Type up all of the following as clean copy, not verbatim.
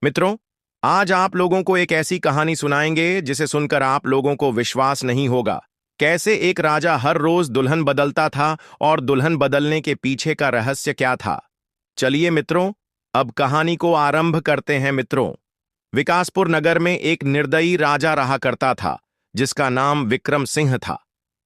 मित्रों, आज आप लोगों को एक ऐसी कहानी सुनाएंगे जिसे सुनकर आप लोगों को विश्वास नहीं होगा। कैसे एक राजा हर रोज दुल्हन बदलता था और दुल्हन बदलने के पीछे का रहस्य क्या था। चलिए मित्रों, अब कहानी को आरंभ करते हैं। मित्रों, विकासपुर नगर में एक निर्दयी राजा रहा करता था जिसका नाम विक्रम सिंह था,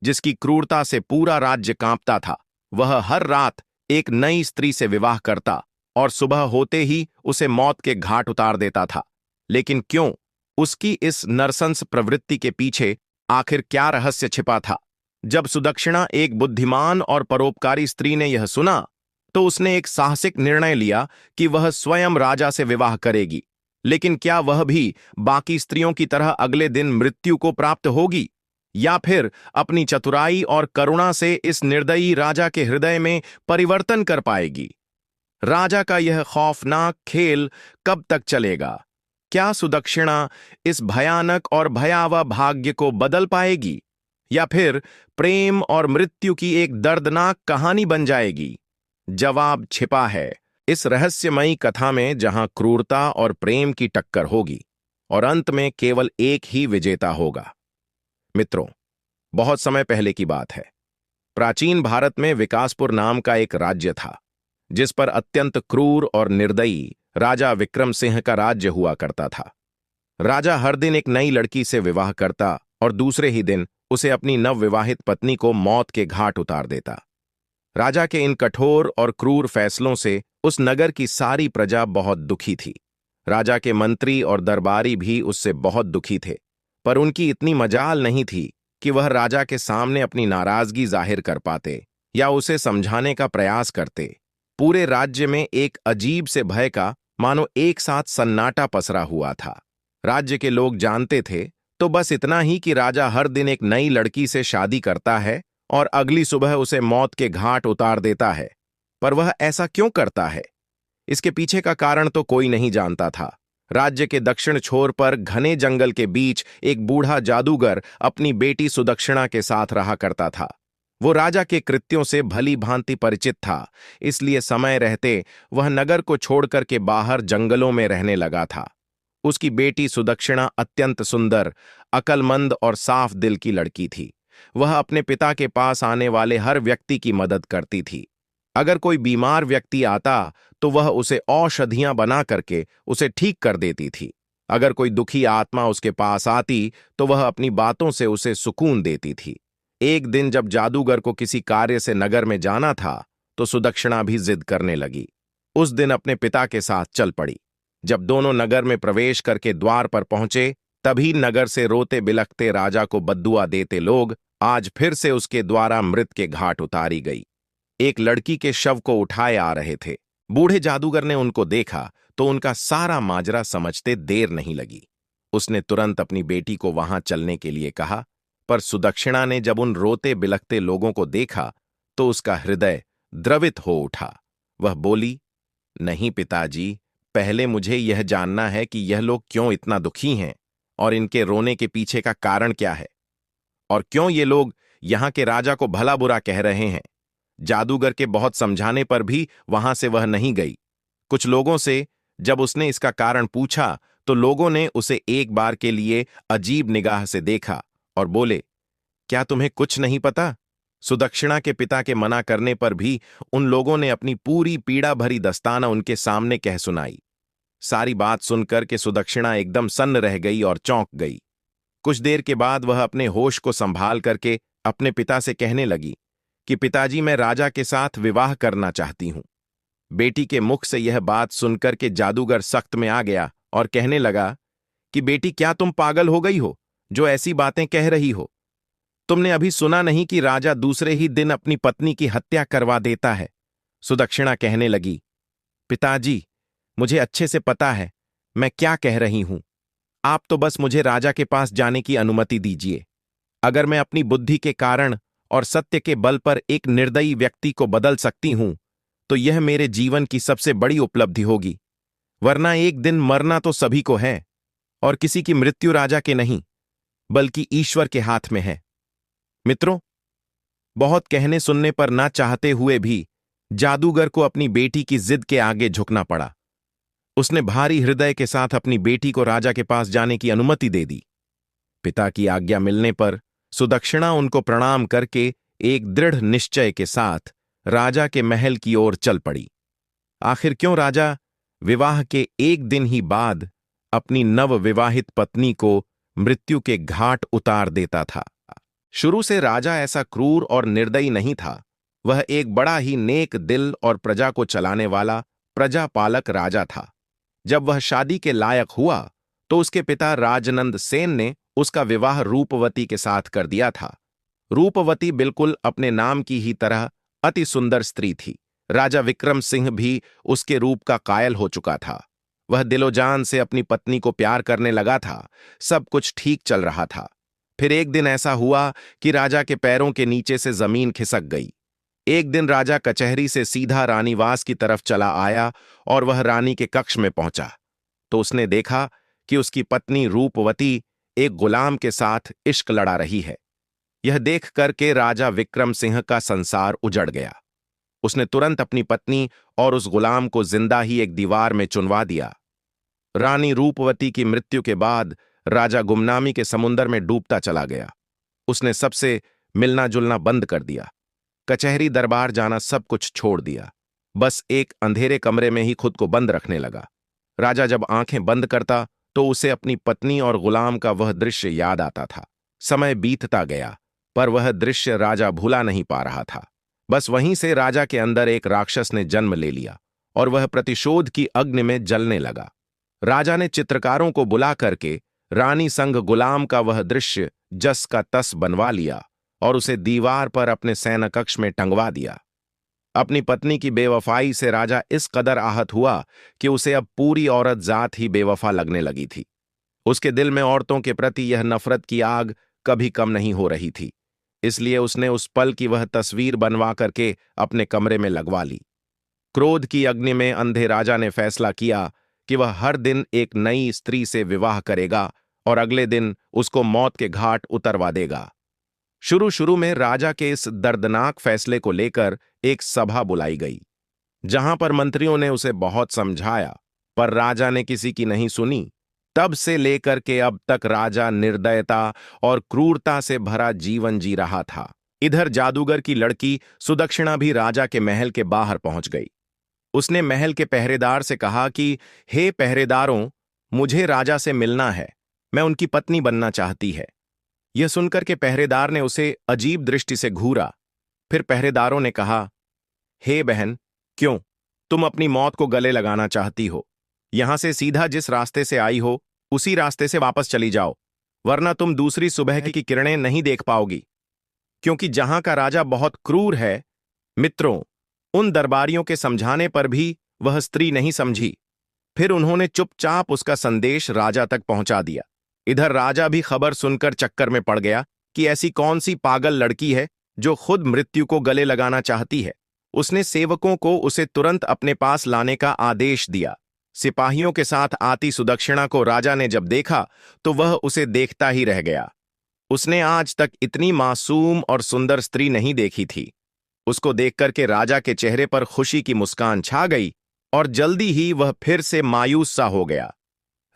जिसकी क्रूरता से पूरा राज्य कांपता था। वह हर रात एक नई स्त्री से विवाह करता और सुबह होते ही उसे मौत के घाट उतार देता था। लेकिन क्यों? उसकी इस नरसंस प्रवृत्ति के पीछे आखिर क्या रहस्य छिपा था? जब सुदक्षिणा, एक बुद्धिमान और परोपकारी स्त्री ने यह सुना, तो उसने एक साहसिक निर्णय लिया कि वह स्वयं राजा से विवाह करेगी। लेकिन क्या वह भी बाकी स्त्रियों की तरह अगले दिन मृत्यु को प्राप्त होगी, या फिर अपनी चतुराई और करुणा से इस निर्दयी राजा के हृदय में परिवर्तन कर पाएगी? राजा का यह खौफनाक खेल कब तक चलेगा? क्या सुदक्षिणा इस भयानक और भयावह भाग्य को बदल पाएगी, या फिर प्रेम और मृत्यु की एक दर्दनाक कहानी बन जाएगी? जवाब छिपा है इस रहस्यमयी कथा में, जहां क्रूरता और प्रेम की टक्कर होगी और अंत में केवल एक ही विजेता होगा। मित्रों, बहुत समय पहले की बात है। प्राचीन भारत में विकासपुर नाम का एक राज्य था, जिस पर अत्यंत क्रूर और निर्दयी राजा विक्रम सिंह का राज्य हुआ करता था। राजा हर दिन एक नई लड़की से विवाह करता और दूसरे ही दिन उसे अपनी नवविवाहित पत्नी को मौत के घाट उतार देता। राजा के इन कठोर और क्रूर फैसलों से उस नगर की सारी प्रजा बहुत दुखी थी। राजा के मंत्री और दरबारी भी उससे बहुत दुखी थे, पर उनकी इतनी मजाल नहीं थी कि वह राजा के सामने अपनी नाराजगी जाहिर कर पाते या उसे समझाने का प्रयास करते। पूरे राज्य में एक अजीब से भय का मानो एक साथ सन्नाटा पसरा हुआ था। राज्य के लोग जानते थे तो बस इतना ही कि राजा हर दिन एक नई लड़की से शादी करता है और अगली सुबह उसे मौत के घाट उतार देता है। पर वह ऐसा क्यों करता है, इसके पीछे का कारण तो कोई नहीं जानता था। राज्य के दक्षिण छोर पर घने जंगल के बीच एक बूढ़ा जादूगर अपनी बेटी सुदक्षिणा के साथ रहा करता था। वो राजा के कृत्यों से भली भांति परिचित था, इसलिए समय रहते वह नगर को छोड़कर के बाहर जंगलों में रहने लगा था। उसकी बेटी सुदक्षिणा अत्यंत सुंदर, अक्लमंद और साफ दिल की लड़की थी। वह अपने पिता के पास आने वाले हर व्यक्ति की मदद करती थी। अगर कोई बीमार व्यक्ति आता तो वह उसे औषधियां बना करके उसे ठीक कर देती थी। अगर कोई दुखी आत्मा उसके पास आती तो वह अपनी बातों से उसे सुकून देती थी। एक दिन जब जादूगर को किसी कार्य से नगर में जाना था, तो सुदक्षिणा भी जिद करने लगी। उस दिन अपने पिता के साथ चल पड़ी। जब दोनों नगर में प्रवेश करके द्वार पर पहुंचे, तभी नगर से रोते बिलखते राजा को बद्दुआ देते लोग आज फिर से उसके द्वारा मृत के घाट उतारी गई। एक लड़की के शव को उठाए आ रहे थे। बूढ़े जादूगर ने उनको देखा तो उनका सारा माजरा समझते देर नहीं लगी। उसने तुरंत अपनी बेटी को वहां चलने के लिए कहा, पर सुदक्षिणा ने जब उन रोते बिलखते लोगों को देखा तो उसका हृदय द्रवित हो उठा। वह बोली, नहीं पिताजी, पहले मुझे यह जानना है कि यह लोग क्यों इतना दुखी हैं और इनके रोने के पीछे का कारण क्या है, और क्यों ये लोग यहां के राजा को भला बुरा कह रहे हैं। जादूगर के बहुत समझाने पर भी वहां से वह नहीं गई। कुछ लोगों से जब उसने इसका कारण पूछा तो लोगों ने उसे एक बार के लिए अजीब निगाह से देखा और बोले, क्या तुम्हें कुछ नहीं पता? सुदक्षिणा के पिता के मना करने पर भी उन लोगों ने अपनी पूरी पीड़ा भरी दस्ताना उनके सामने कह सुनाई। सारी बात सुनकर के सुदक्षिणा एकदम सन्न रह गई और चौंक गई। कुछ देर के बाद वह अपने होश को संभाल करके अपने पिता से कहने लगी कि पिताजी, मैं राजा के साथ विवाह करना चाहती हूं। बेटी के मुख से यह बात सुनकर के जादूगर सख्त में आ गया और कहने लगा कि बेटी, क्या तुम पागल हो गई हो जो ऐसी बातें कह रही हो? तुमने अभी सुना नहीं कि राजा दूसरे ही दिन अपनी पत्नी की हत्या करवा देता है? सुदक्षिणा कहने लगी, पिताजी, मुझे अच्छे से पता है मैं क्या कह रही हूं। आप तो बस मुझे राजा के पास जाने की अनुमति दीजिए। अगर मैं अपनी बुद्धि के कारण और सत्य के बल पर एक निर्दयी व्यक्ति को बदल सकती हूं, तो यह मेरे जीवन की सबसे बड़ी उपलब्धि होगी। वरना एक दिन मरना तो सभी को है, और किसी की मृत्यु राजा के नहीं बल्कि ईश्वर के हाथ में है। मित्रों, बहुत कहने सुनने पर ना चाहते हुए भी जादूगर को अपनी बेटी की जिद के आगे झुकना पड़ा। उसने भारी हृदय के साथ अपनी बेटी को राजा के पास जाने की अनुमति दे दी। पिता की आज्ञा मिलने पर सुदक्षिणा उनको प्रणाम करके एक दृढ़ निश्चय के साथ राजा के महल की ओर चल पड़ी। आखिर क्यों राजा विवाह के एक दिन ही बाद अपनी नवविवाहित पत्नी को मृत्यु के घाट उतार देता था? शुरू से राजा ऐसा क्रूर और निर्दयी नहीं था। वह एक बड़ा ही नेक दिल और प्रजा को चलाने वाला प्रजापालक राजा था। जब वह शादी के लायक हुआ तो उसके पिता राजनंद सेन ने उसका विवाह रूपवती के साथ कर दिया था। रूपवती बिल्कुल अपने नाम की ही तरह अति सुंदर स्त्री थी। राजा विक्रम सिंह भी उसके रूप का कायल हो चुका था। वह दिलोजान से अपनी पत्नी को प्यार करने लगा था। सब कुछ ठीक चल रहा था। फिर एक दिन ऐसा हुआ कि राजा के पैरों के नीचे से जमीन खिसक गई। एक दिन राजा कचहरी से सीधा रानीवास की तरफ चला आया और वह रानी के कक्ष में पहुंचा तो उसने देखा कि उसकी पत्नी रूपवती एक गुलाम के साथ इश्क लड़ा रही है। यह देख करके राजा विक्रम सिंह का संसार उजड़ गया। उसने तुरंत अपनी पत्नी और उस गुलाम को जिंदा ही एक दीवार में चुनवा दिया। रानी रूपवती की मृत्यु के बाद राजा गुमनामी के समुंदर में डूबता चला गया। उसने सबसे मिलना जुलना बंद कर दिया। कचहरी दरबार जाना सब कुछ छोड़ दिया। बस एक अंधेरे कमरे में ही खुद को बंद रखने लगा। राजा जब आंखें बंद करता तो उसे अपनी पत्नी और गुलाम का वह दृश्य याद आता था। समय बीतता गया पर वह दृश्य राजा भूला नहीं पा रहा था। बस वहीं से राजा के अंदर एक राक्षस ने जन्म ले लिया और वह प्रतिशोध की अग्नि में जलने लगा। राजा ने चित्रकारों को बुला करके रानी संग गुलाम का वह दृश्य जस का तस बनवा लिया और उसे दीवार पर अपने सैन कक्ष में टंगवा दिया। अपनी पत्नी की बेवफाई से राजा इस कदर आहत हुआ कि उसे अब पूरी औरत जात ही बेवफा लगने लगी थी। उसके दिल में औरतों के प्रति यह नफरत की आग कभी कम नहीं हो रही थी। इसलिए उसने उस पल की वह तस्वीर बनवा करके अपने कमरे में लगवा ली। क्रोध की अग्नि में अंधे राजा ने फैसला किया कि वह हर दिन एक नई स्त्री से विवाह करेगा और अगले दिन उसको मौत के घाट उतरवा देगा। शुरू शुरू में राजा के इस दर्दनाक फैसले को लेकर एक सभा बुलाई गई, जहां पर मंत्रियों ने उसे बहुत समझाया पर राजा ने किसी की नहीं सुनी। तब से लेकर के अब तक राजा निर्दयता और क्रूरता से भरा जीवन जी रहा था। इधर जादूगर की लड़की सुदक्षिणा भी राजा के महल के बाहर पहुंच गई। उसने महल के पहरेदार से कहा कि हे पहरेदारों, मुझे राजा से मिलना है, मैं उनकी पत्नी बनना चाहती है। यह सुनकर के पहरेदार ने उसे अजीब दृष्टि से घूरा। फिर पहरेदारों ने कहा, हे बहन, क्यों तुम अपनी मौत को गले लगाना चाहती हो? यहां से सीधा जिस रास्ते से आई हो उसी रास्ते से वापस चली जाओ, वरना तुम दूसरी सुबह की किरणें नहीं देख पाओगी, क्योंकि जहां का राजा बहुत क्रूर है। मित्रों, उन दरबारियों के समझाने पर भी वह स्त्री नहीं समझी। फिर उन्होंने चुपचाप उसका संदेश राजा तक पहुंचा दिया। इधर राजा भी खबर सुनकर चक्कर में पड़ गया कि ऐसी कौन सी पागल लड़की है जो खुद मृत्यु को गले लगाना चाहती है। उसने सेवकों को उसे तुरंत अपने पास लाने का आदेश दिया। सिपाहियों के साथ आती सुदक्षिणा को राजा ने जब देखा तो वह उसे देखता ही रह गया। उसने आज तक इतनी मासूम और सुंदर स्त्री नहीं देखी थी। उसको देखकर के राजा के चेहरे पर खुशी की मुस्कान छा गई और जल्दी ही वह फिर से मायूस सा हो गया।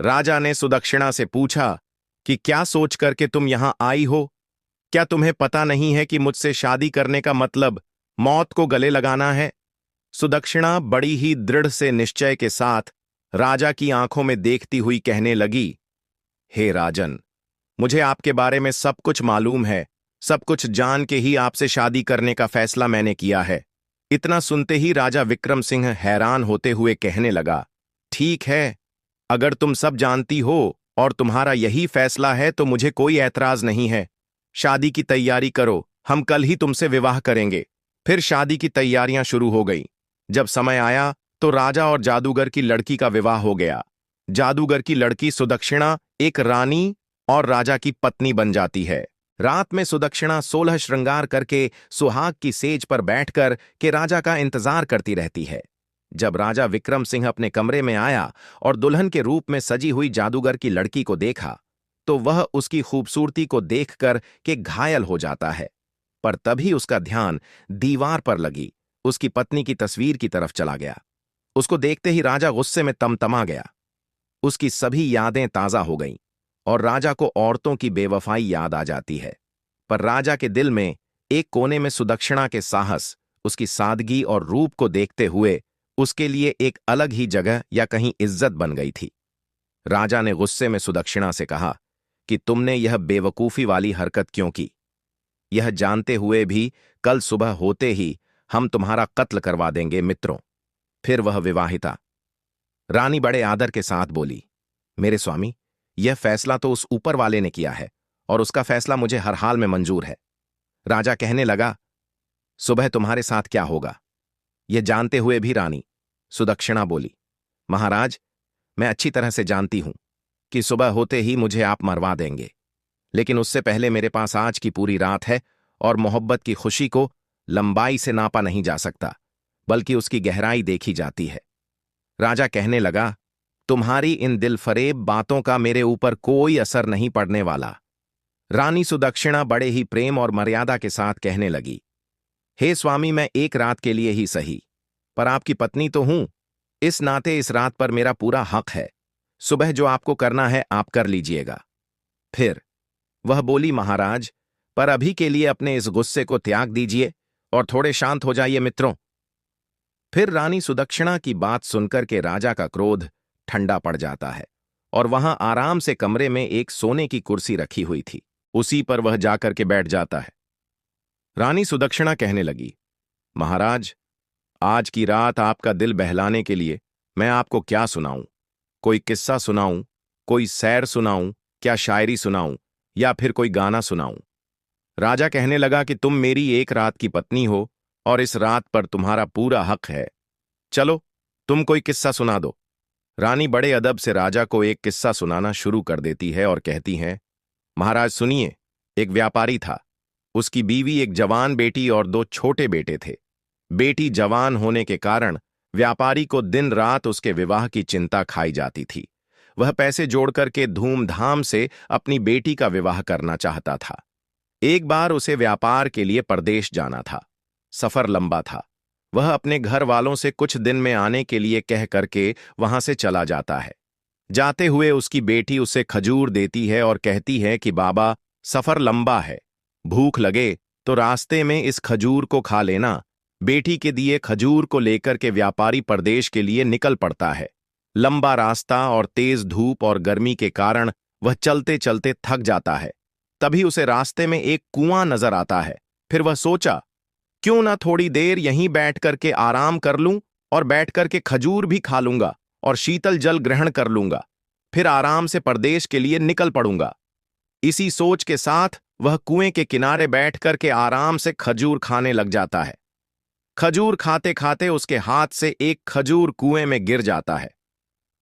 राजा ने सुदक्षिणा से पूछा कि क्या सोच करके तुम यहां आई हो? क्या तुम्हें पता नहीं है कि मुझसे शादी करने का मतलब मौत को गले लगाना है? सुदक्षिणा बड़ी ही दृढ़ से निश्चय के साथ राजा की आंखों में देखती हुई कहने लगी, हे राजन, मुझे आपके बारे में सब कुछ मालूम है। सब कुछ जान के ही आपसे शादी करने का फैसला मैंने किया है। इतना सुनते ही राजा विक्रम सिंह हैरान होते हुए कहने लगा, ठीक है, अगर तुम सब जानती हो और तुम्हारा यही फैसला है तो मुझे कोई ऐतराज नहीं है। शादी की तैयारी करो, हम कल ही तुमसे विवाह करेंगे। फिर शादी की तैयारियां शुरू हो गई। जब समय आया तो राजा और जादूगर की लड़की का विवाह हो गया। जादूगर की लड़की सुदक्षिणा एक रानी और राजा की पत्नी बन जाती है। रात में सुदक्षिणा 16 श्रृंगार करके सुहाग की सेज पर बैठकर के राजा का इंतजार करती रहती है। जब राजा विक्रम सिंह अपने कमरे में आया और दुल्हन के रूप में सजी हुई जादूगर की लड़की को देखा तो वह उसकी खूबसूरती को देखकर के घायल हो जाता है। पर तभी उसका ध्यान दीवार पर लगी उसकी पत्नी की तस्वीर की तरफ चला गया। उसको देखते ही राजा गुस्से में तमतमा गया। उसकी सभी यादें ताजा हो गईं और राजा को औरतों की बेवफाई याद आ जाती है। पर राजा के दिल में एक कोने में सुदक्षिणा के साहस, उसकी सादगी और रूप को देखते हुए उसके लिए एक अलग ही जगह या कहीं इज्जत बन गई थी। राजा ने गुस्से में सुदक्षिणा से कहा कि तुमने यह बेवकूफी वाली हरकत क्यों की, यह जानते हुए भी कल सुबह होते ही हम तुम्हारा कत्ल करवा देंगे मित्रों। फिर वह विवाहिता रानी बड़े आदर के साथ बोली, मेरे स्वामी, यह फैसला तो उस ऊपर वाले ने किया है और उसका फैसला मुझे हर हाल में मंजूर है। राजा कहने लगा, सुबह तुम्हारे साथ क्या होगा, यह जानते हुए भी रानी सुदक्षिणा बोली, महाराज, मैं अच्छी तरह से जानती हूं कि सुबह होते ही मुझे आप मरवा देंगे, लेकिन उससे पहले मेरे पास आज की पूरी रात है और मोहब्बत की खुशी को लंबाई से नापा नहीं जा सकता, बल्कि उसकी गहराई देखी जाती है। राजा कहने लगा, तुम्हारी इन दिलफरेब बातों का मेरे ऊपर कोई असर नहीं पड़ने वाला। रानी सुदक्षिणा बड़े ही प्रेम और मर्यादा के साथ कहने लगी, हे स्वामी, मैं एक रात के लिए ही सही, पर आपकी पत्नी तो हूं, इस नाते इस रात पर मेरा पूरा हक है। सुबह जो आपको करना है आप कर लीजिएगा। फिर वह बोली, महाराज, पर अभी के लिए अपने इस गुस्से को त्याग दीजिए और थोड़े शांत हो जाइए मित्रों। फिर रानी सुदक्षिणा की बात सुनकर के राजा का क्रोध ठंडा पड़ जाता है और वहां आराम से कमरे में एक सोने की कुर्सी रखी हुई थी, उसी पर वह जाकर के बैठ जाता है। रानी सुदक्षिणा कहने लगी, महाराज, आज की रात आपका दिल बहलाने के लिए मैं आपको क्या सुनाऊं? कोई किस्सा सुनाऊं, कोई सैर सुनाऊं, क्या शायरी सुनाऊं या फिर कोई गाना सुनाऊं? राजा कहने लगा कि तुम मेरी एक रात की पत्नी हो और इस रात पर तुम्हारा पूरा हक है। चलो, तुम कोई किस्सा सुना दो। रानी बड़े अदब से राजा को एक किस्सा सुनाना शुरू कर देती है और कहती हैं, महाराज सुनिए, एक व्यापारी था। उसकी बीवी, एक जवान बेटी और दो छोटे बेटे थे। बेटी जवान होने के कारण व्यापारी को दिन रात उसके विवाह की चिंता खाई जाती थी। वह पैसे जोड़ करके धूमधाम से अपनी बेटी का विवाह करना चाहता था। एक बार उसे व्यापार के लिए परदेश जाना था। सफर लंबा था। वह अपने घर वालों से कुछ दिन में आने के लिए कह करके वहां से चला जाता है। जाते हुए उसकी बेटी उसे खजूर देती है और कहती है कि बाबा, सफर लंबा है, भूख लगे तो रास्ते में इस खजूर को खा लेना। बेटी के दिए खजूर को लेकर के व्यापारी परदेश के लिए निकल पड़ता है। लंबा रास्ता और तेज धूप और गर्मी के कारण वह चलते चलते थक जाता है। तभी उसे रास्ते में एक कुआं नजर आता है। फिर वह सोचा, क्यों ना थोड़ी देर यहीं बैठ करके आराम कर लूं और बैठ करके खजूर भी खा लूंगा और शीतल जल ग्रहण कर लूंगा, फिर आराम से परदेश के लिए निकल पड़ूंगा। इसी सोच के साथ वह कुएं के किनारे बैठ करके आराम से खजूर खाने लग जाता है। खजूर खाते खाते उसके हाथ से एक खजूर कुएं में गिर जाता है।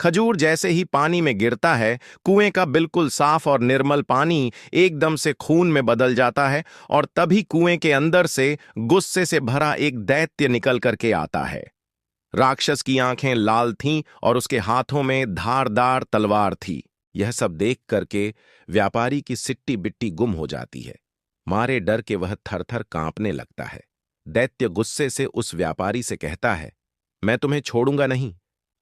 खजूर जैसे ही पानी में गिरता है, कुएं का बिल्कुल साफ और निर्मल पानी एकदम से खून में बदल जाता है और तभी कुएं के अंदर से गुस्से से भरा एक दैत्य निकल करके आता है। राक्षस की आंखें लाल थीं और उसके हाथों में धारदार तलवार थी। यह सब देख करके व्यापारी की सिट्टी बिट्टी गुम हो जाती है। मारे डर के वह थर-थर कांपने लगता है। दैत्य गुस्से से उस व्यापारी से कहता है, मैं तुम्हें छोड़ूंगा नहीं,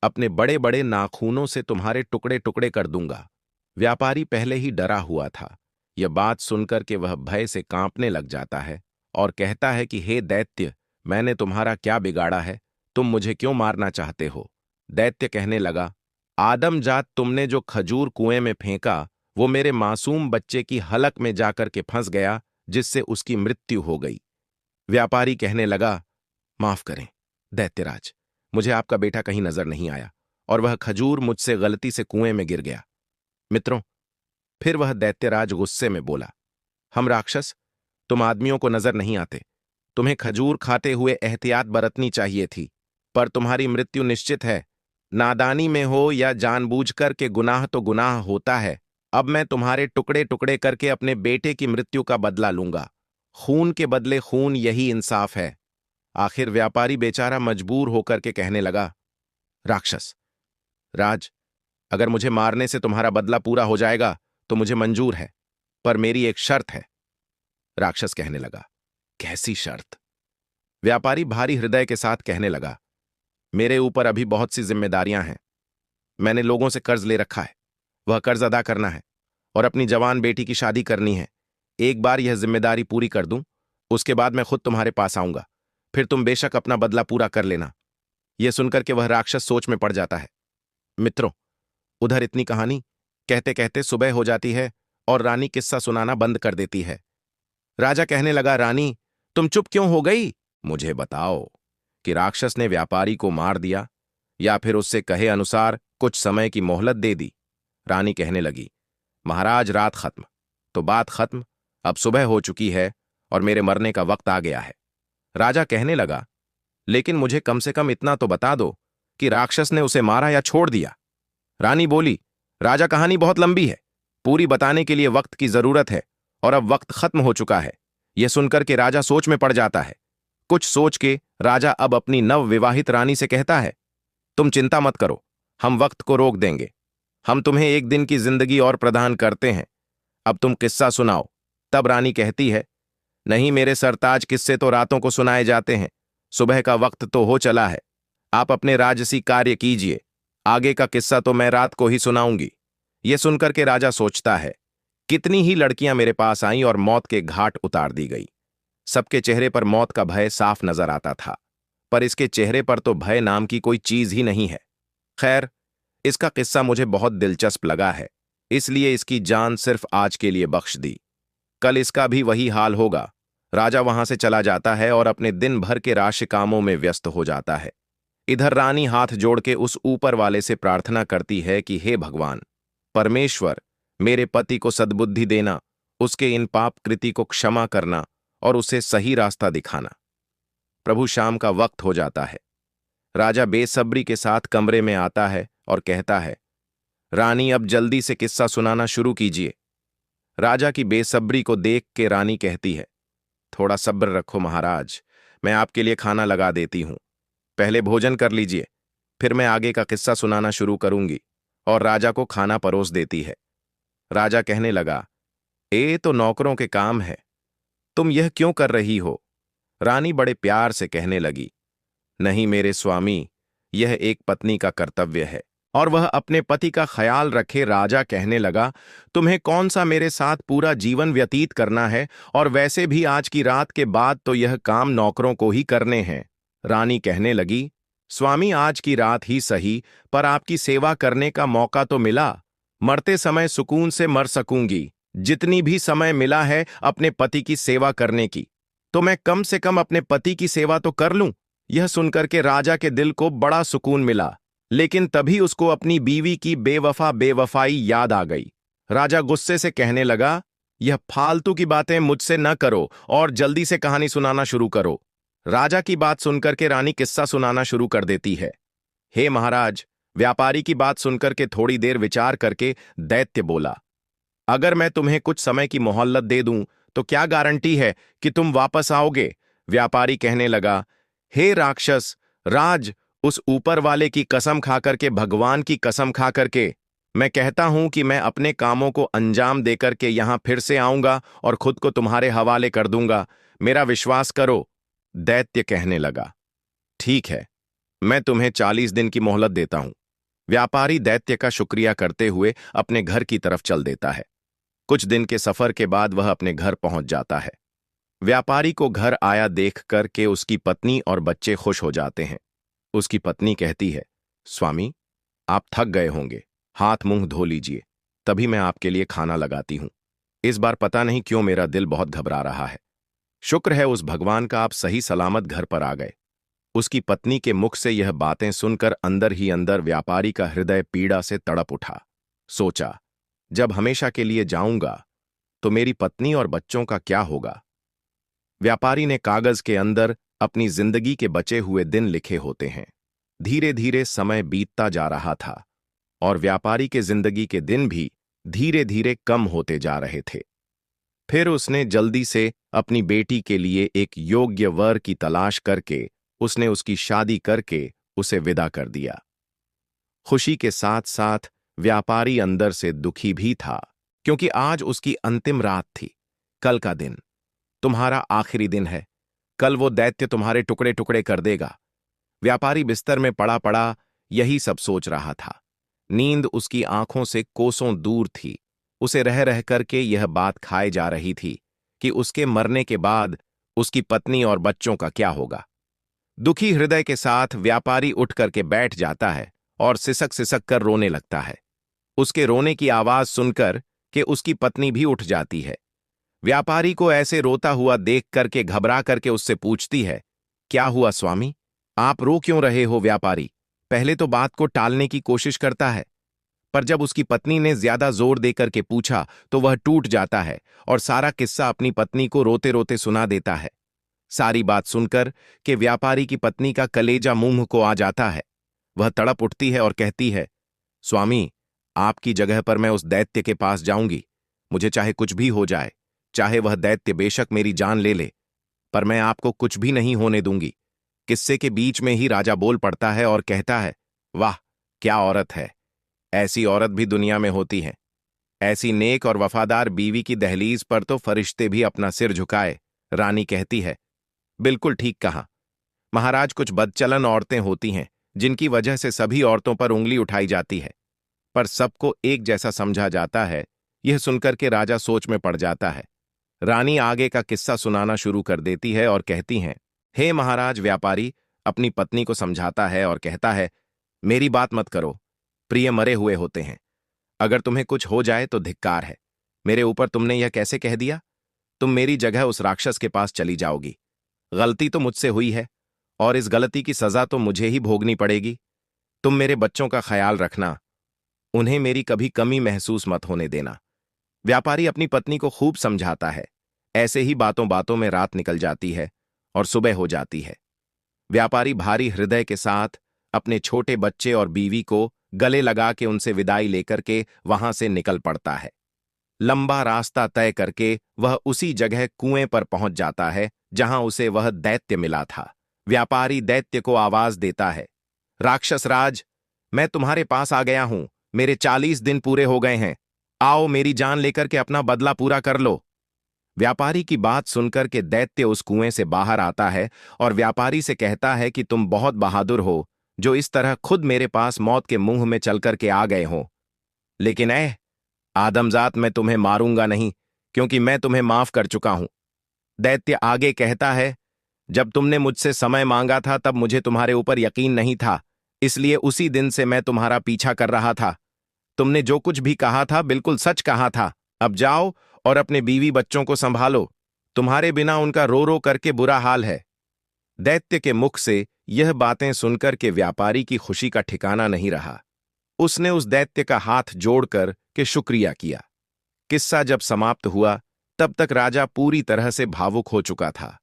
अपने बड़े बड़े नाखूनों से तुम्हारे टुकड़े टुकड़े कर दूंगा। व्यापारी पहले ही डरा हुआ था। यह बात सुनकर के वह भय से कांपने लग जाता है और कहता है कि हे दैत्य, मैंने तुम्हारा क्या बिगाड़ा है? तुम मुझे क्यों मारना चाहते हो? दैत्य कहने लगा, आदमजात, तुमने जो खजूर कुएं में फेंका वो मेरे मासूम बच्चे की हलक में जाकर के फंस गया, जिससे उसकी मृत्यु हो गई। व्यापारी कहने लगा, माफ करें दैत्यराज, मुझे आपका बेटा कहीं नजर नहीं आया और वह खजूर मुझसे गलती से कुएं में गिर गया। मित्रों, फिर वह दैत्यराज गुस्से में बोला, हम राक्षस, तुम आदमियों को नजर नहीं आते। तुम्हें खजूर खाते हुए एहतियात बरतनी चाहिए थी, पर तुम्हारी मृत्यु निश्चित है। नादानी में हो या जानबूझकर के गुनाह तो गुनाह होता है। अब मैं तुम्हारे टुकड़े टुकड़े करके अपने बेटे की मृत्यु का बदला लूंगा। खून के बदले खून, यही इंसाफ है। आखिर व्यापारी बेचारा मजबूर होकर के कहने लगा, राक्षस राज, अगर मुझे मारने से तुम्हारा बदला पूरा हो जाएगा तो मुझे मंजूर है, पर मेरी एक शर्त है। राक्षस कहने लगा, कैसी शर्त? व्यापारी भारी हृदय के साथ कहने लगा, मेरे ऊपर अभी बहुत सी जिम्मेदारियां हैं। मैंने लोगों से कर्ज ले रखा है, वह कर्ज अदा करना है और अपनी जवान बेटी की शादी करनी है। एक बार यह जिम्मेदारी पूरी कर दूं, उसके बाद मैं खुद तुम्हारे पास आऊंगा। फिर तुम बेशक अपना बदला पूरा कर लेना। यह सुनकर के वह राक्षस सोच में पड़ जाता है। मित्रों, उधर इतनी कहानी कहते कहते सुबह हो जाती है और रानी किस्सा सुनाना बंद कर देती है। राजा कहने लगा, रानी, तुम चुप क्यों हो गई? मुझे बताओ कि राक्षस ने व्यापारी को मार दिया या फिर उससे कहे अनुसार कुछ समय की मोहलत दे दी। रानी कहने लगी, महाराज, रात खत्म तो बात खत्म। अब सुबह हो चुकी है और मेरे मरने का वक्त आ गया है। राजा कहने लगा, लेकिन मुझे कम से कम इतना तो बता दो कि राक्षस ने उसे मारा या छोड़ दिया। रानी बोली, राजा, कहानी बहुत लंबी है, पूरी बताने के लिए वक्त की जरूरत है और अब वक्त खत्म हो चुका है। यह सुनकर के राजा सोच में पड़ जाता है। कुछ सोच के राजा अब अपनी नवविवाहित रानी से कहता है, तुम चिंता मत करो, हम वक्त को रोक देंगे। हम तुम्हें एक दिन की जिंदगी और प्रदान करते हैं। अब तुम किस्सा सुनाओ। तब रानी कहती है, नहीं मेरे सरताज, किस्से तो रातों को सुनाए जाते हैं, सुबह का वक्त तो हो चला है। आप अपने राजसी कार्य कीजिए, आगे का किस्सा तो मैं रात को ही सुनाऊंगी। यह सुनकर के राजा सोचता है, कितनी ही लड़कियां मेरे पास आईं और मौत के घाट उतार दी गई। सबके चेहरे पर मौत का भय साफ नजर आता था, पर इसके चेहरे पर तो भय नाम की कोई चीज ही नहीं है। खैर, इसका किस्सा मुझे बहुत दिलचस्प लगा है, इसलिए इसकी जान सिर्फ आज के लिए बख्श दी। कल इसका भी वही हाल होगा। राजा वहां से चला जाता है और अपने दिन भर के राशि कामों में व्यस्त हो जाता है। इधर रानी हाथ जोड़ के उस ऊपर वाले से प्रार्थना करती है कि हे भगवान, परमेश्वर, मेरे पति को सद्बुद्धि देना, उसके इन पाप कृति को क्षमा करना और उसे सही रास्ता दिखाना। प्रभु, शाम का वक्त हो जाता है। राजा बेसब्री के साथ कमरे में आता है और कहता है, रानी, अब जल्दी से किस्सा सुनाना शुरू कीजिए। राजा की बेसब्री को देख के रानी कहती है, थोड़ा सब्र रखो महाराज, मैं आपके लिए खाना लगा देती हूं। पहले भोजन कर लीजिए, फिर मैं आगे का किस्सा सुनाना शुरू करूंगी। और राजा को खाना परोस देती है। राजा कहने लगा, ये तो नौकरों के काम है, तुम यह क्यों कर रही हो? रानी बड़े प्यार से कहने लगी, नहीं मेरे स्वामी, यह एक पत्नी का कर्तव्य है और वह अपने पति का ख्याल रखे। राजा कहने लगा, तुम्हें कौन सा मेरे साथ पूरा जीवन व्यतीत करना है, और वैसे भी आज की रात के बाद तो यह काम नौकरों को ही करने हैं। रानी कहने लगी, स्वामी, आज की रात ही सही, पर आपकी सेवा करने का मौका तो मिला। मरते समय सुकून से मर सकूंगी। जितनी भी समय मिला है अपने पति की सेवा करने की, तो मैं कम से कम अपने पति की सेवा तो कर लूं। यह सुनकर के राजा के दिल को बड़ा सुकून मिला, लेकिन तभी उसको अपनी बीवी की बेवफाई याद आ गई। राजा गुस्से से कहने लगा, यह फालतू की बातें मुझसे न करो और जल्दी से कहानी सुनाना शुरू करो। राजा की बात सुनकर के रानी किस्सा सुनाना शुरू कर देती है। हे महाराज, व्यापारी की बात सुनकर के थोड़ी देर विचार करके दैत्य बोला, अगर मैं तुम्हें कुछ समय की मोहल्लत दे दूं तो क्या गारंटी है कि तुम वापस आओगे? व्यापारी कहने लगा, हे राक्षस राज, उस ऊपर वाले की कसम खा करके, भगवान की कसम खा करके मैं कहता हूं कि मैं अपने कामों को अंजाम देकर के यहां फिर से आऊंगा और खुद को तुम्हारे हवाले कर दूंगा। मेरा विश्वास करो। दैत्य कहने लगा, ठीक है, मैं तुम्हें 40 दिन की मोहलत देता हूं। व्यापारी दैत्य का शुक्रिया करते हुए अपने घर की तरफ चल देता है। कुछ दिन के सफर के बाद वह अपने घर पहुंच जाता है। व्यापारी को घर आया देख कर के उसकी पत्नी और बच्चे खुश हो जाते हैं। उसकी पत्नी कहती है, स्वामी, आप थक गए होंगे, हाथ मुंह धो लीजिए, तभी मैं आपके लिए खाना लगाती हूं। इस बार पता नहीं क्यों मेरा दिल बहुत घबरा रहा है। शुक्र है उस भगवान का आप सही सलामत घर पर आ गए। उसकी पत्नी के मुख से यह बातें सुनकर अंदर ही अंदर व्यापारी का हृदय पीड़ा से तड़प उठा। सोचा, जब हमेशा के लिए जाऊंगा तो मेरी पत्नी और बच्चों का क्या होगा? व्यापारी ने कागज के अंदर अपनी जिंदगी के बचे हुए दिन लिखे होते हैं। धीरे धीरे समय बीतता जा रहा था और व्यापारी के जिंदगी के दिन भी धीरे धीरे कम होते जा रहे थे। फिर उसने जल्दी से अपनी बेटी के लिए एक योग्य वर की तलाश करके उसने उसकी शादी करके उसे विदा कर दिया। खुशी के साथ साथ व्यापारी अंदर से दुखी भी था, क्योंकि आज उसकी अंतिम रात थी। कल का दिन तुम्हारा आखिरी दिन है। कल वो दैत्य तुम्हारे टुकड़े टुकड़े कर देगा। व्यापारी बिस्तर में पड़ा पड़ा यही सब सोच रहा था। नींद उसकी आंखों से कोसों दूर थी। उसे रह रह करके यह बात खाए जा रही थी कि उसके मरने के बाद उसकी पत्नी और बच्चों का क्या होगा। दुखी हृदय के साथ व्यापारी उठ करके बैठ जाता है और सिसक सिसक कर रोने लगता है। उसके रोने की आवाज सुनकर कि उसकी पत्नी भी उठ जाती है। व्यापारी को ऐसे रोता हुआ देख करके घबरा करके उससे पूछती है, क्या हुआ स्वामी, आप रो क्यों रहे हो? व्यापारी पहले तो बात को टालने की कोशिश करता है, पर जब उसकी पत्नी ने ज्यादा जोर देकर के पूछा तो वह टूट जाता है और सारा किस्सा अपनी पत्नी को रोते रोते सुना देता है। सारी बात सुनकर कि व्यापारी की पत्नी का कलेजा मुंह को आ जाता है। वह तड़प उठती है और कहती है, स्वामी, आपकी जगह पर मैं उस दैत्य के पास जाऊंगी। मुझे चाहे कुछ भी हो जाए, चाहे वह दैत्य बेशक मेरी जान ले ले, पर मैं आपको कुछ भी नहीं होने दूंगी। किस्से के बीच में ही राजा बोल पड़ता है और कहता है, वाह क्या औरत है, ऐसी औरत भी दुनिया में होती है। ऐसी नेक और वफादार बीवी की दहलीज पर तो फरिश्ते भी अपना सिर झुकाए। रानी कहती है, बिल्कुल ठीक कहा महाराज, कुछ बदचलन औरतें होती हैं जिनकी वजह से सभी औरतों पर उंगली उठाई जाती है, पर सबको एक जैसा समझा जाता है। यह सुनकर के राजा सोच में पड़ जाता है। रानी आगे का किस्सा सुनाना शुरू कर देती है और कहती हैं, हे महाराज, व्यापारी अपनी पत्नी को समझाता है और कहता है, मेरी बात मत करो, प्रिय मरे हुए होते हैं। अगर तुम्हें कुछ हो जाए तो धिक्कार है। मेरे ऊपर तुमने यह कैसे कह दिया? तुम मेरी जगह उस राक्षस के पास चली जाओगी। गलती तो मुझसे हुई है और इस गलती की सजा तो मुझे ही भोगनी पड़ेगी। तुम मेरे बच्चों का ख्याल रखना, उन्हें मेरी कभी कमी महसूस मत होने देना। व्यापारी अपनी पत्नी को खूब समझाता है। ऐसे ही बातों बातों में रात निकल जाती है और सुबह हो जाती है। व्यापारी भारी हृदय के साथ अपने छोटे बच्चे और बीवी को गले लगा के उनसे विदाई लेकर के वहां से निकल पड़ता है। लंबा रास्ता तय करके वह उसी जगह कुएं पर पहुंच जाता है जहां उसे वह दैत्य मिला था। व्यापारी दैत्य को आवाज देता है, राक्षस राज, मैं तुम्हारे पास आ गया हूं। मेरे 40 दिन पूरे हो गए हैं। आओ मेरी जान लेकर के अपना बदला पूरा कर लो। व्यापारी की बात सुनकर के दैत्य उस कुएं से बाहर आता है और व्यापारी से कहता है कि तुम बहुत बहादुर हो, जो इस तरह खुद मेरे पास मौत के मुंह में चल करके आ गए हो। लेकिन आदमजात, मैं तुम्हें मारूंगा नहीं, क्योंकि मैं तुम्हें माफ कर चुका हूं। दैत्य आगे कहता है, जब तुमने मुझसे समय मांगा था तब मुझे तुम्हारे ऊपर यकीन नहीं था, इसलिए उसी दिन से मैं तुम्हारा पीछा कर रहा था। तुमने जो कुछ भी कहा था बिल्कुल सच कहा था। अब जाओ और अपने बीवी बच्चों को संभालो, तुम्हारे बिना उनका रो रो करके बुरा हाल है। दैत्य के मुख से यह बातें सुनकर के व्यापारी की खुशी का ठिकाना नहीं रहा। उसने उस दैत्य का हाथ जोड़कर के शुक्रिया किया। किस्सा जब समाप्त हुआ तब तक राजा पूरी तरह से भावुक हो चुका था।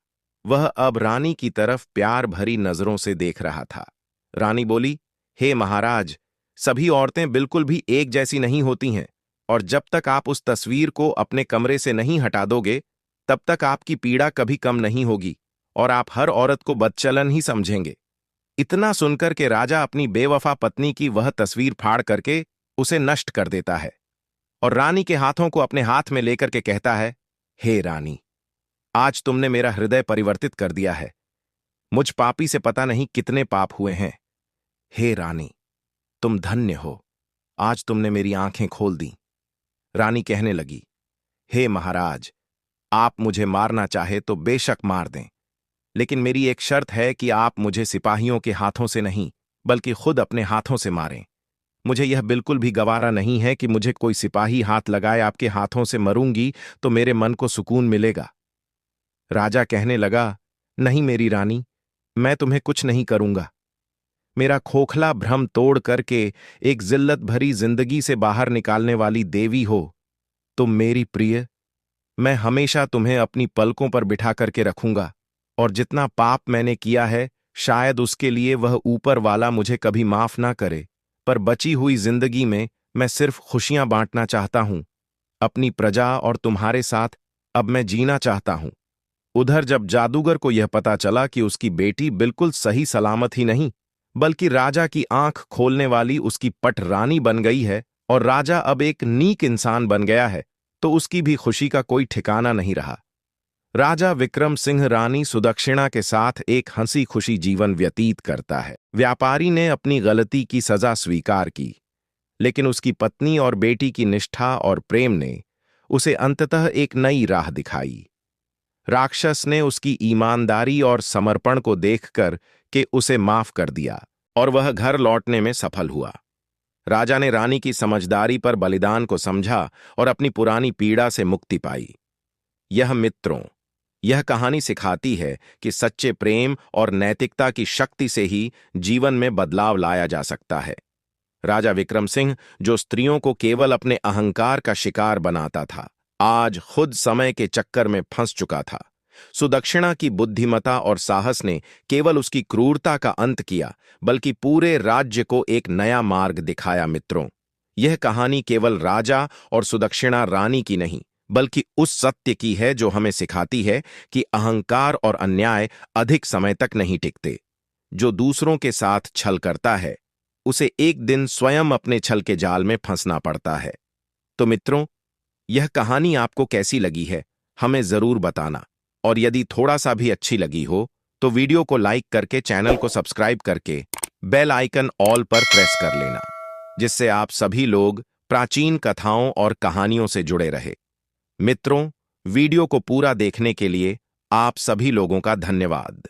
वह अब रानी की तरफ प्यार भरी नजरों से देख रहा था। रानी बोली, हे महाराज, सभी औरतें बिल्कुल भी एक जैसी नहीं होती हैं, और जब तक आप उस तस्वीर को अपने कमरे से नहीं हटा दोगे तब तक आपकी पीड़ा कभी कम नहीं होगी और आप हर औरत को बदचलन ही समझेंगे। इतना सुनकर के राजा अपनी बेवफा पत्नी की वह तस्वीर फाड़ करके उसे नष्ट कर देता है और रानी के हाथों को अपने हाथ में लेकर के कहता है, हे रानी, आज तुमने मेरा हृदय परिवर्तित कर दिया है। मुझ पापी से पता नहीं कितने पाप हुए हैं। हे रानी, तुम धन्य हो, आज तुमने मेरी आंखें खोल दी। रानी कहने लगी, हे महाराज, आप मुझे मारना चाहे तो बेशक मार दें, लेकिन मेरी एक शर्त है कि आप मुझे सिपाहियों के हाथों से नहीं बल्कि खुद अपने हाथों से मारें। मुझे यह बिल्कुल भी गवारा नहीं है कि मुझे कोई सिपाही हाथ लगाए। आपके हाथों से मरूंगी तो मेरे मन को सुकून मिलेगा। राजा कहने लगा, नहीं मेरी रानी, मैं तुम्हें कुछ नहीं करूंगा। मेरा खोखला भ्रम तोड़ करके एक जिल्लत भरी जिंदगी से बाहर निकालने वाली देवी हो तुम मेरी प्रिय। मैं हमेशा तुम्हें अपनी पलकों पर बिठा करके रखूंगा, और जितना पाप मैंने किया है शायद उसके लिए वह ऊपर वाला मुझे कभी माफ ना करे, पर बची हुई जिंदगी में मैं सिर्फ खुशियां बांटना चाहता हूं। अपनी प्रजा और तुम्हारे साथ अब मैं जीना चाहता हूं। उधर जब जादूगर को यह पता चला कि उसकी बेटी बिल्कुल सही सलामत ही नहीं बल्कि राजा की आंख खोलने वाली उसकी पट रानी बन गई है और राजा अब एक नीक इंसान बन गया है, तो उसकी भी खुशी का कोई ठिकाना नहीं रहा। राजा विक्रम सिंह रानी सुदक्षिणा के साथ एक हंसी खुशी जीवन व्यतीत करता है। व्यापारी ने अपनी गलती की सजा स्वीकार की, लेकिन उसकी पत्नी और बेटी की निष्ठा और प्रेम ने उसे अंततः एक नई राह दिखाई। राक्षस ने उसकी ईमानदारी और समर्पण को देखकर के उसे माफ कर दिया और वह घर लौटने में सफल हुआ। राजा ने रानी की समझदारी पर बलिदान को समझा और अपनी पुरानी पीड़ा से मुक्ति पाई। यह कहानी सिखाती है कि सच्चे प्रेम और नैतिकता की शक्ति से ही जीवन में बदलाव लाया जा सकता है। राजा विक्रम सिंह, जो स्त्रियों को केवल अपने अहंकार का शिकार बनाता था, आज खुद समय के चक्कर में फंस चुका था। सुदक्षिणा की बुद्धिमता और साहस ने केवल उसकी क्रूरता का अंत किया, बल्कि पूरे राज्य को एक नया मार्ग दिखाया। मित्रों, यह कहानी केवल राजा और सुदक्षिणा रानी की नहीं, बल्कि उस सत्य की है जो हमें सिखाती है कि अहंकार और अन्याय अधिक समय तक नहीं टिकते। जो दूसरों के साथ छल करता है, उसे एक दिन स्वयं अपने छल के जाल में फंसना पड़ता है। तो मित्रों, यह कहानी आपको कैसी लगी है, हमें जरूर बताना। और यदि थोड़ा सा भी अच्छी लगी हो तो वीडियो को लाइक करके, चैनल को सब्सक्राइब करके बेल आइकन ऑल पर प्रेस कर लेना, जिससे आप सभी लोग प्राचीन कथाओं और कहानियों से जुड़े रहे। मित्रों, वीडियो को पूरा देखने के लिए आप सभी लोगों का धन्यवाद।